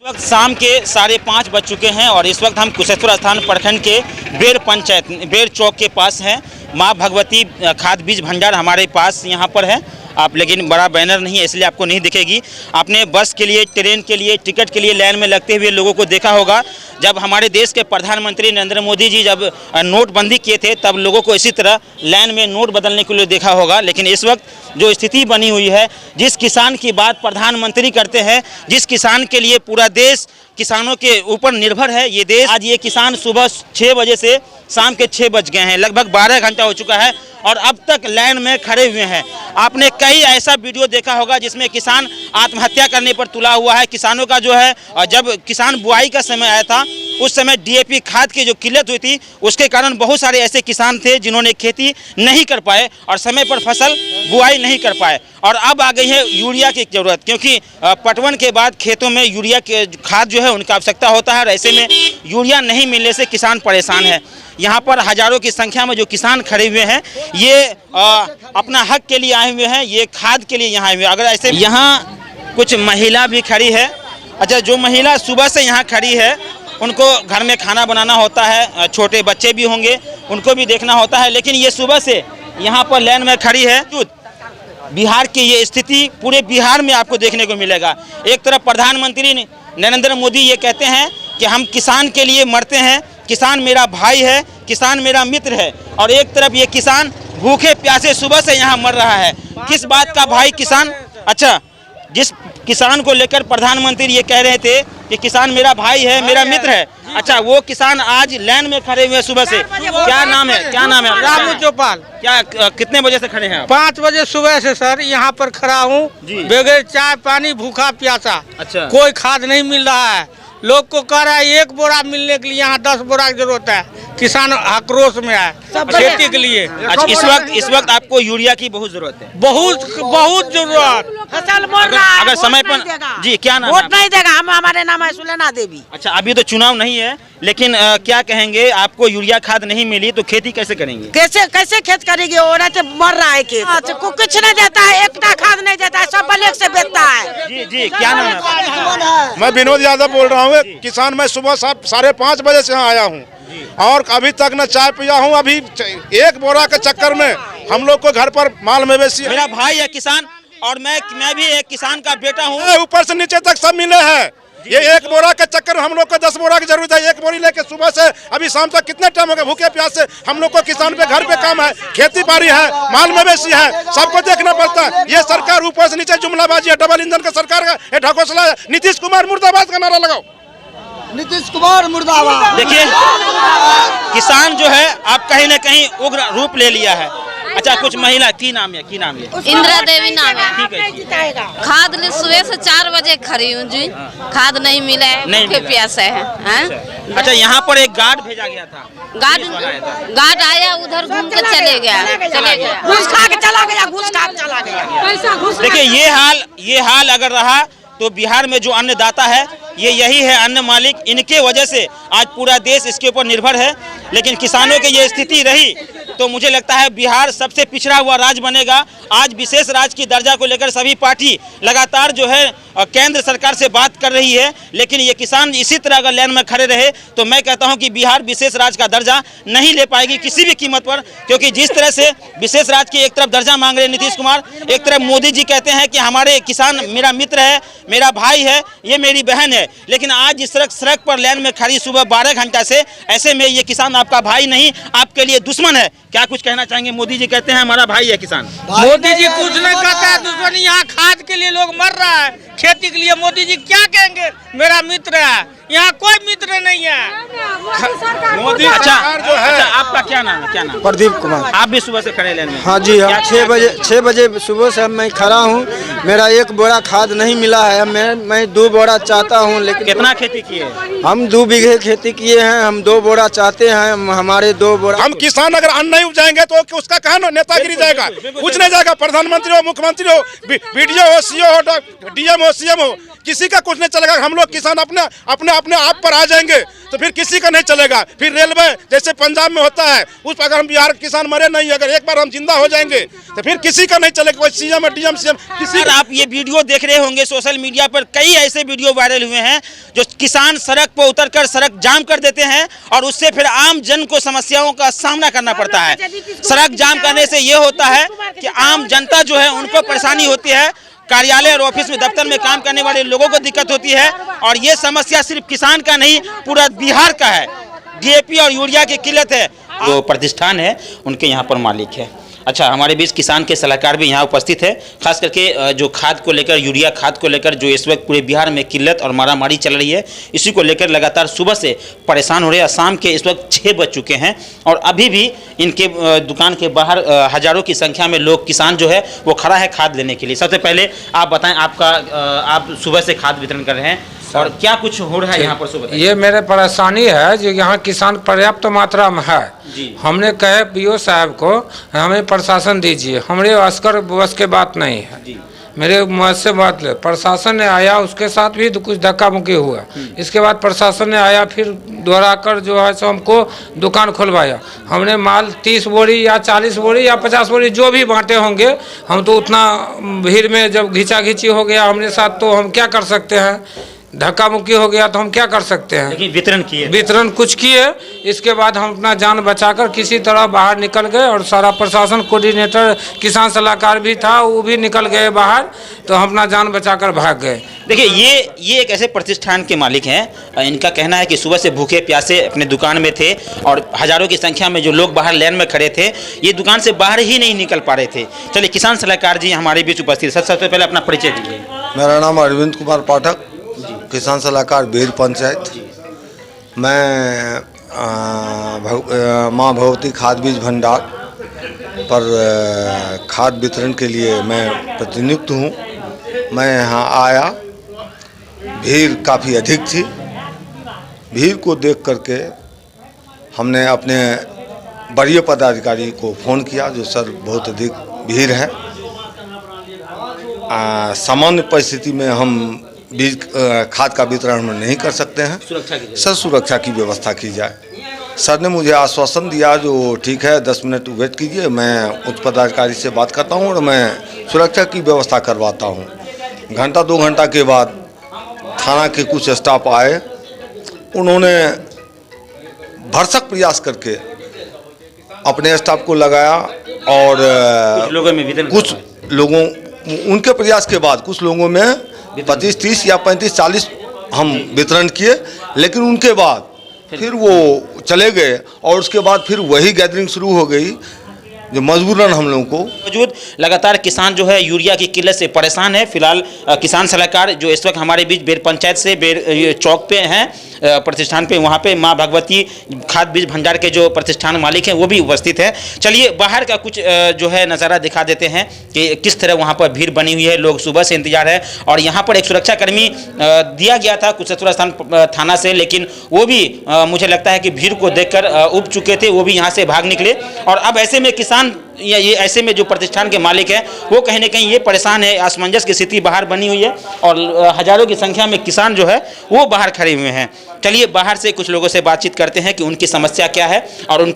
वक्त शाम के 5:30 बज चुके हैं और इस वक्त हम कुशेश्वर स्थान प्रखंड के बेर चौक के पास हैं। माँ भगवती खाद बीज भंडार हमारे पास यहाँ पर है। आप लेकिन बड़ा बैनर नहीं है इसलिए आपको नहीं दिखेगी। आपने बस के लिए, ट्रेन के लिए, टिकट के लिए लाइन में लगते हुए लोगों को देखा होगा। जब हमारे देश के प्रधानमंत्री नरेंद्र मोदी जी जब नोटबंदी किए थे तब लोगों को इसी तरह लाइन में नोट बदलने के लिए देखा होगा। लेकिन इस वक्त जो स्थिति बनी हुई है, जिस किसान की बात प्रधानमंत्री करते हैं, जिस किसान के लिए पूरा देश किसानों के ऊपर निर्भर है ये देश, आज ये किसान सुबह 6 बजे से शाम के 6 बज गए हैं, लगभग 12 घंटा हो चुका है और अब तक लाइन में खड़े हुए हैं। आपने कई ऐसा वीडियो देखा होगा जिसमें किसान आत्महत्या करने पर तुला हुआ है। किसानों का जो है, जब किसान बुआई का समय आया था उस समय डीएपी खाद की जो किल्लत हुई थी उसके कारण बहुत सारे ऐसे किसान थे जिन्होंने खेती नहीं कर पाए और समय पर फसल बुआई नहीं कर पाए। और अब आ गई है यूरिया की ज़रूरत, क्योंकि पटवन के बाद खेतों में यूरिया के खाद जो है उनका आवश्यकता होता है और ऐसे में यूरिया नहीं मिलने से किसान परेशान है। यहाँ पर हजारों की संख्या में जो किसान खड़े हुए हैं ये अपना हक के लिए आए हुए हैं, ये खाद के लिए यहाँ आए हुए हैं। अगर ऐसे यहाँ कुछ महिला भी खड़ी है। अच्छा, जो महिला सुबह से यहाँ खड़ी है उनको घर में खाना बनाना होता है, छोटे बच्चे भी होंगे उनको भी देखना होता है, लेकिन ये सुबह से यहाँ पर लाइन में खड़ी है। बिहार की ये स्थिति पूरे बिहार में आपको देखने को मिलेगा। एक तरफ प्रधानमंत्री नरेंद्र मोदी ये कहते हैं कि हम किसान के लिए मरते हैं, किसान मेरा भाई है, किसान मेरा मित्र है, और एक तरफ ये किसान भूखे प्यासे सुबह से यहाँ मर रहा है। किस बात का भाई किसान? अच्छा, जिस किसान को लेकर प्रधानमंत्री ये कह रहे थे कि किसान मेरा भाई है, मेरा मित्र है, अच्छा वो किसान आज लाइन में खड़े हुए सुबह से। क्या नाम है? रामू चौपाल। क्या कितने बजे से खड़े हैं आप? 5 बजे सुबह से सर यहाँ पर खड़ा हूँ, बगैर चाय पानी, भूखा प्यासा। अच्छा, कोई खाद नहीं मिल रहा है। लोग को कह रहा है 1 बोरा मिलने के लिए यहाँ 10 बोरा की जरूरत है। किसान आक्रोश में है खेती के लिए। अच्छा, इस वक्त आपको यूरिया की बहुत जरूरत है। बहुत जरूरत। फसल मोड़ रहा है, अगर समय पर जी, क्या नाम? वोट नहीं देगा। हमारे नाम है सुलेना देवी। अच्छा, अभी तो चुनाव नहीं है, लेकिन क्या कहेंगे, आपको यूरिया खाद नहीं मिली तो खेती कैसे करेंगे? कैसे खेत करेगी? और मर रहा है खेत, कुछ नहीं देता है, एकटा खाद नहीं देता है, सब ब्लैक से बेचता है। जी, क्या नाम है? मैं विनोद यादव बोल रहा हूँ, किसान। मैं सुबह 5:30 बजे से यहाँ आया हूँ और अभी तक न चाय पिया हूँ। अभी 1 बोरा के चक्कर में हम लोग को घर पर माल मवेशी। मेरा भाई है किसान और मैं भी एक किसान का बेटा हूँ। ऊपर से नीचे तक सब मिले हैं। ये 1 बोरा के चक्कर में हम लोग को 10 बोरा की जरूरत है। 1 बोरी लेके सुबह से अभी शाम तक कितने टाइम हो गया भूखे प्यास से। हम लोग को किसान पे घर पे काम है, खेती बाड़ी है, माल मवेशी है, सबको देखना पड़ता है। ये सरकार ऊपर से नीचे जुमलाबाजी है, डबल इंजन का सरकार का ये ढकोसला है। नीतीश कुमार मुर्दाबाद का नारा लगाओ, नीतीश कुमार मुर्दाबाद। देखिए, किसान जो है आप कहीं न कहीं उग्र रूप ले लिया है। अच्छा, कुछ महिला की नाम है? इंदिरा देवी नाम है। ठीक है। खाद ले सुबह से 4 बजे खड़ी हूँ जी, खाद नहीं मिला है, भूखे प्यासे हैं। अच्छा, यहाँ पर एक गार्ड भेजा गया था। गार्ड आया, उधर घूम के चले गया। घूस खा के चला गया। देखिए, ये हाल अगर रहा तो बिहार में जो अन्नदाता है ये यही है, अन्न मालिक। इनके वजह से आज पूरा देश इसके ऊपर निर्भर है। लेकिन किसानों की ये स्थिति रही तो मुझे लगता है बिहार सबसे पिछड़ा हुआ राज्य बनेगा। आज विशेष राज्य की दर्जा को लेकर सभी पार्टी लगातार जो है केंद्र सरकार से बात कर रही है, लेकिन ये किसान इसी तरह अगर लाइन में खड़े रहे तो मैं कहता हूं कि बिहार विशेष राज्य का दर्जा नहीं ले पाएगी किसी भी कीमत पर। क्योंकि जिस तरह से विशेष राज्य की एक तरफ दर्जा मांग रहे हैं नीतीश कुमार, एक तरफ मोदी जी कहते हैं कि हमारे किसान मेरा मित्र है, मेरा भाई है, ये मेरी बहन है, लेकिन आज इस सड़क पर लाइन में खड़ी सुबह 12 घंटा से, ऐसे में ये किसान आपका भाई नहीं, आपके लिए दुश्मन है। क्या कुछ कहना चाहेंगे? मोदी जी कहते हैं हमारा भाई है किसान। मोदी जी कुछ नहीं कहता है, दुश्मन। यहाँ खाद के लिए लोग मर रहा है, खेती के लिए मोदी जी क्या कहेंगे? मेरा मित्र है, यहाँ कोई मित्र नहीं है। मोदी अच्छा, सरकार जो है। अच्छा, आपका क्या नाम है? क्या नाम? प्रदीप कुमार। आप भी सुबह से खड़े लाइन में? हाँ जी, हम 6 बजे सुबह से मैं खड़ा हूँ। मेरा 1 बोरा खाद नहीं मिला है। मैं 2 बोरा चाहता हूँ, लेकिन कितना खेती किए? हम 2 बीघे खेती किए हैं। हम 2 बोरा चाहते हैं। हमारे 2 बोरा। हम किसान अगर अन्न नहीं उपजाएंगे तो उसका कहा ना नेतागिरी जाएगा, कुछ नहीं जाएगा। प्रधानमंत्री हो, मुख्यमंत्री हो, बीडीओ हो, सीओ हो, डीएम हो, सीएम हो, किसी का कुछ नहीं चलेगा। हम लोग किसान अपने आप पर आ जाएंगे। तो फिर किसी का नहीं चलेगा। फिर रेलवे जैसे पंजाब में होता है, उस पर अगर हम बिहार के किसान मरे नहीं, अगर एक बार हम जिंदा हो जाएंगे तो फिर किसी का नहीं चलेगा। कोई सीएम है, डीएम सीएम किसी अगर आप ये वीडियो देख रहे होंगे सोशल मीडिया पर, कई ऐसे वीडियो वायरल हुए हैं जो किसान सड़क पर उतरकर सड़क जाम कर देते हैं और उससे फिर आम जन को समस्याओं का सामना करना पड़ता है। सड़क जाम करने से ये होता है कि आम जनता जो है उनको परेशानी होती है, कार्यालय और ऑफिस में दफ्तर में काम करने वाले लोगों को दिक्कत होती है। और ये समस्या सिर्फ किसान का नहीं, पूरा बिहार का है। डीएपी और यूरिया की किल्लत है। जो प्रतिष्ठान है उनके यहाँ पर मालिक है। अच्छा, हमारे बीच किसान के सलाहकार भी यहाँ उपस्थित है। खास करके जो खाद को लेकर, यूरिया खाद को लेकर जो इस वक्त पूरे बिहार में किल्लत और मारामारी चल रही है, इसी को लेकर लगातार सुबह से परेशान हो रहे हैं। शाम के इस वक्त 6 बज चुके हैं और अभी भी इनके दुकान के बाहर हजारों की संख्या में लोग, किसान जो है वो खड़ा है खाद लेने के लिए। सबसे पहले आप बताएं, आप सुबह से खाद वितरण कर रहे हैं और क्या कुछ हो रहा है यहाँ पर सुबह? ये मेरे परेशानी है जो यहाँ किसान पर्याप्त मात्रा में है। हमने कहे पीओ साहब को हमें प्रशासन दीजिए, हमारे अस्कर बस के बात नहीं है। मेरे मुझ से बात ले, प्रशासन ने आया, उसके साथ भी तो कुछ धक्का मुक्की हुआ। इसके बाद प्रशासन ने आया, फिर दोहरा कर जो है सो हमको दुकान खुलवाया। हमने माल 30 बोरी या 40 बोरी या 50 बोरी जो भी बांटे होंगे, हम तो उतना भीड़ में जब घिंचा घिंची हो गया हमारे साथ, तो हम क्या कर सकते हैं? धक्का मुक्की हो गया तो हम क्या कर सकते हैं? लेकिन वितरण किए, वितरण कुछ किए। इसके बाद हम अपना जान बचाकर किसी तरह बाहर निकल गए और सारा प्रशासन, कोऑर्डिनेटर, किसान सलाहकार भी था, वो भी निकल गए बाहर, तो हम अपना जान बचाकर भाग गए। देखिए, ये एक ऐसे प्रतिष्ठान के मालिक हैं। इनका कहना है कि सुबह से भूखे प्यासे अपने दुकान में थे और हजारों की संख्या में जो लोग बाहर लाइन में खड़े थे, ये दुकान से बाहर ही नहीं निकल पा रहे थे। चलिए, किसान सलाहकार जी हमारे बीच उपस्थित। सबसे पहले अपना परिचय दीजिए। मेरा नाम अरविंद कुमार पाठक, किसान सलाहकार बेर पंचायत। मैं माँ भगवती खाद बीज भंडार पर खाद वितरण के लिए मैं प्रतिनियुक्त हूँ। मैं यहाँ आया, भीड़ काफ़ी अधिक थी। भीड़ को देख करके हमने अपने वरीय पदाधिकारी को फ़ोन किया, जो सर बहुत अधिक भीड़ है, सामान्य परिस्थिति में हम बीज खाद का वितरण हम नहीं कर सकते हैं, सर सुरक्षा की व्यवस्था की जाए। सर ने मुझे आश्वासन दिया, जो ठीक है 10 मिनट वेट कीजिए, मैं उच्च पदाधिकारी से बात करता हूँ और मैं सुरक्षा की व्यवस्था करवाता हूँ। घंटा 2 घंटा के बाद थाना के कुछ स्टाफ आए। उन्होंने भरसक प्रयास करके अपने स्टाफ को लगाया और कुछ लोगों उनके प्रयास के बाद कुछ लोगों में 25, 30 या 35, 40 हम वितरण किए। लेकिन उनके बाद फिर वो चले गए और उसके बाद फिर वही गैदरिंग शुरू हो गई, जो मजबूरन हम लोगों को मौजूद। लगातार किसान जो है यूरिया की किल्लत से परेशान है। फिलहाल किसान सलाहकार जो इस वक्त हमारे बीच बेर पंचायत से बेर चौक पे हैं, प्रतिष्ठान पे, वहाँ पे माँ भगवती खाद बीज भंडार के जो प्रतिष्ठान मालिक हैं वो भी उपस्थित है। चलिए, बाहर का कुछ जो है नज़ारा दिखा देते हैं कि किस तरह वहाँ पर भीड़ बनी हुई है। लोग सुबह से इंतजार है और यहाँ पर एक सुरक्षाकर्मी दिया गया था कुशेश्वर स्थान थाना से, लेकिन वो भी मुझे लगता है कि भीड़ को देखकर उब चुके थे, वो भी यहाँ से भाग निकले। और अब ऐसे में किसान या ये ऐसे में जो प्रतिष्ठान के मालिक हैं वो कहीं ना कहीं ये परेशान है, असमंजस की स्थिति बाहर बनी हुई है और हजारों की संख्या में किसान जो है वो बाहर खड़े हुए हैं। चलिए, बाहर से कुछ लोगों से बातचीत करते हैं कि उनकी समस्या क्या है और उनके